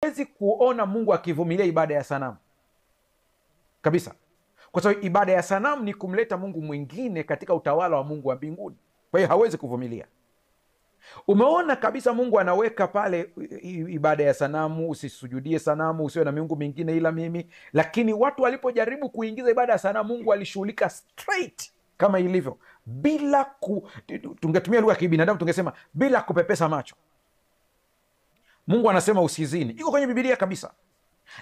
Huwezi kuona Mungu akivumilia ibada ya sanamu kabisa, kwa sababu ibada ya sanamu ni kumleta Mungu mwingine katika utawala wa Mungu wa mbinguni. Kwa hiyo hawezi kuvumilia. Umeona kabisa Mungu anaweka pale ibada ya sanamu, usisujudie sanamu, usiwe na miungu mingine ila mimi. Lakini watu walipojaribu kuingiza ibada ya sanamu, Mungu alishughulika straight kama ilivyo, bila tungetumia lugha ya kibinadamu tungesema bila kupepesa macho. Mungu anasema usizini, iko kwenye Biblia kabisa.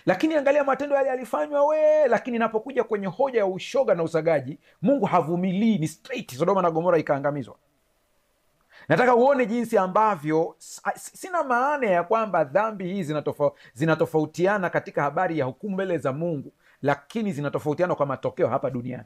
Lakini angalia matendo yale yalifanywa lakini inapokuja kwenye hoja ya ushoga na usagaji, Mungu havumilii, ni straight. Sodoma na Gomora ikaangamizwa. Nataka uone jinsi ambavyo, sina maana ya kwamba dhambi hizi zinatofautiana katika habari ya hukumu mbele za Mungu, lakini zinatofautiana kwa matokeo hapa duniani.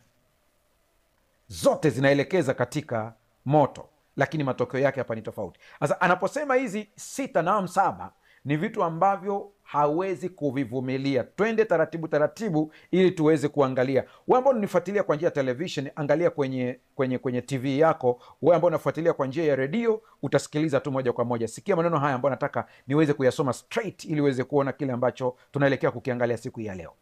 Zote zinaelekeza katika moto, lakini matokeo yake hapa ni tofauti. Sasa anaposema hizi 6 na 7 ni vitu ambavyo hawezi kuvivumilia. Twende taratibu taratibu ili tuweze kuangalia. Wewe ambao unifuatilia kwa njia ya television, angalia kwenye TV yako. Wewe ambao unafuatilia kwa njia ya redio, utasikiliza tu moja kwa moja. Sikia maneno haya ambayo nataka niweze kuyasoma straight ili uweze kuona kile ambacho tunaelekea kukiangalia siku ya leo.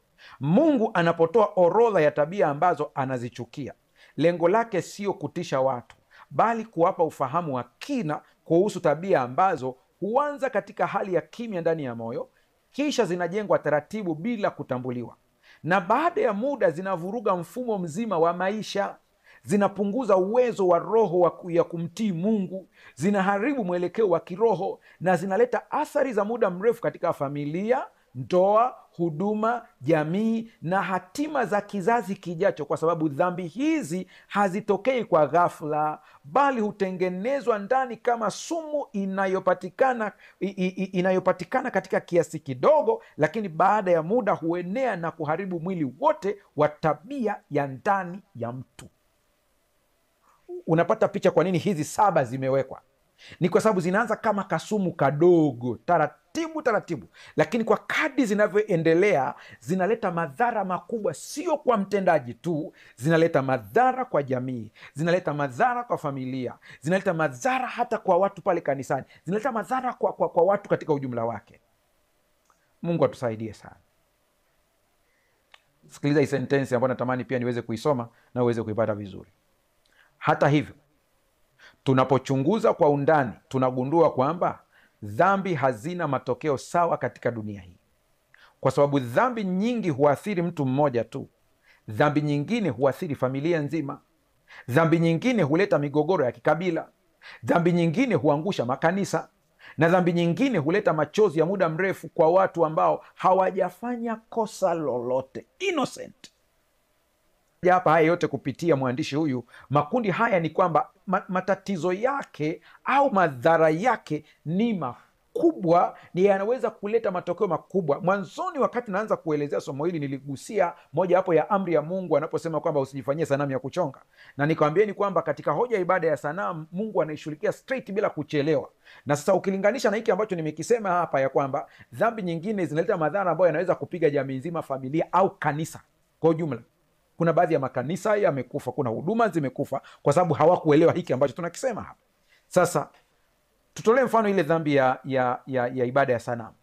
Mungu anapotoa orodha ya tabia ambazo anazichukia, lengo lake sio kutisha watu, bali kuwapa ufahamu wa kina kuhusu tabia ambazo huanza katika hali ya kimya ndani ya moyo, kisha zinajengwa taratibu bila kutambuliwa, na baada ya muda zinavuruga mfumo mzima wa maisha, zinapunguza uwezo wa roho ya kumtii Mungu, zinaharibu mwelekeo wa kiroho, na zinaleta athari za muda mrefu katika familia, ndoa, huduma, jamii na hatima za kizazi kijacho, kwa sababu dhambi hizi hazitokei kwa ghafla, bali hutengenezwa ndani kama sumu inayopatikana katika kiasi kidogo, lakini baada ya muda huenea na kuharibu mwili wote wa tabia ya ndani ya mtu. Unapata picha kwa nini hizi 7 zimewekwa? Ni kwa sababu zinaanza kama kasumu kadogo, taratibu, lakini kwa kadri zinavyoendelea zinaleta madhara makubwa, sio kwa mtendaji tu, zinaleta madhara kwa jamii, zinaleta madhara kwa familia, zinaleta madhara hata kwa watu pale kanisani, zinaleta madhara kwa watu katika ujumla wake. Mungu atusaidie sana. Sikiliza hii sentensi ambayo natamani pia niweze kuisoma na uweze kuipata vizuri. Hata hivyo, tunapochunguza kwa undani, tunagundua kwamba dhambi hazina matokeo sawa katika dunia hii, kwa sababu dhambi nyingi huathiri mtu mmoja tu. Dhambi nyingine huathiri familia nzima. Dhambi nyingine huleta migogoro ya kikabila. Dhambi nyingine huangusha makanisa, na dhambi nyingine huleta machozi ya muda mrefu kwa watu ambao hawajafanya kosa lolote, innocent. Hapa haya yote kupitia mwandishi huyu, makundi haya ni kwamba matatizo yake au madhara yake ni makubwa, ni yanaweza kuleta matokeo makubwa. Mwanzoni wakati naanza kuelezea somo hili, niligusia moja hapo ya amri ya Mungu anaposema kwamba usijifanyie sanamu ya kuchonga, na nikwambieni kwamba katika hoja ya ibada ya sanamu Mungu anaishughulikia straight bila kuchelewa. Na sasa ukilinganisha na hiki ambacho nimekisema hapa ya kwamba dhambi nyingine zinaleta madhara ambayo yanaweza kupiga jamii nzima, familia au kanisa kwa ujumla. Kuna baadhi ya makanisa yamekufa, kuna huduma zimekufa kwa sababu hawakuelewa hiki ambacho tunakisema hapa. Sasa tutolee mfano ile dhambi ya ibada ya sanamu.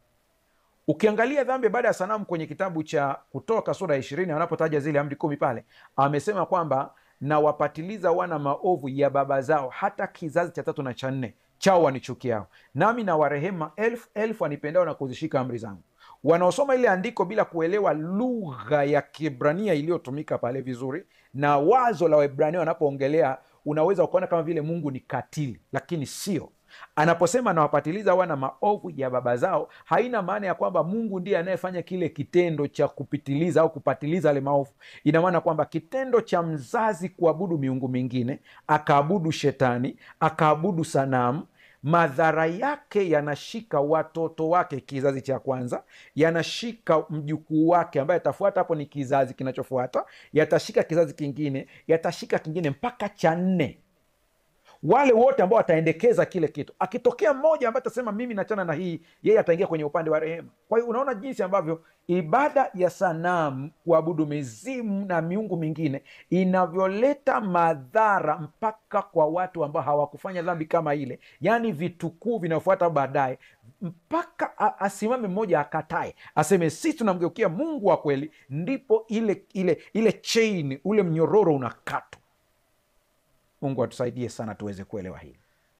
Ukiangalia dhambi ya ibada ya sanamu kwenye kitabu cha Kutoka sura ya 20, anapotaja zile amri 10 pale, amesema kwamba na wapatiliza wana maovu ya baba zao hata kizazi cha 3 na cha 4 chao wanichukiao, nami na warehema 1000 wanipendao na kuzishika amri zangu. Wanaosoma ile andiko bila kuelewa lugha ya Kiebrania iliyotumika pale vizuri na wazo la Waebrania wanapoongelea, unaweza ukaona kama vile Mungu ni katili, lakini sio. Anaposema na wapatiliza wana maovu ya baba zao, haina maana ya kwamba Mungu ndiye anayefanya kile kitendo cha kupitiliza au kupatiliza yale maovu. Ina maana kwamba kitendo cha mzazi kuabudu miungu mingine, akaabudu shetani, akaabudu sanamu, madhara yake yanashika watoto wake kizazi cha kwanza, yanashika mjukuu wake ambaye atafuata, hapo ni kizazi kinachofuata, yatashika kizazi kingine, yatashika kingine mpaka cha 4. Wale wote ambao wataendekeza kile kitu, akitokea mmoja ambaye atasema mimi nachana na hii, yeye ataingia kwenye upande wa rehema. Kwa hiyo unaona jinsi ambavyo ibada ya sanamu, kuabudu mizimu na miungu mingine, inavyoleta madhara mpaka kwa watu ambao hawakufanya dhambi kama ile, yaani vitukuu vinafuata baadaye. mpaka asimame mmoja akatae, aseme sisi tunamgeukia Mungu wa kweli, ndipo ile chain, ule mnyororo unakatwa. Mungu atusaidie sana tuweze kuelewa hili.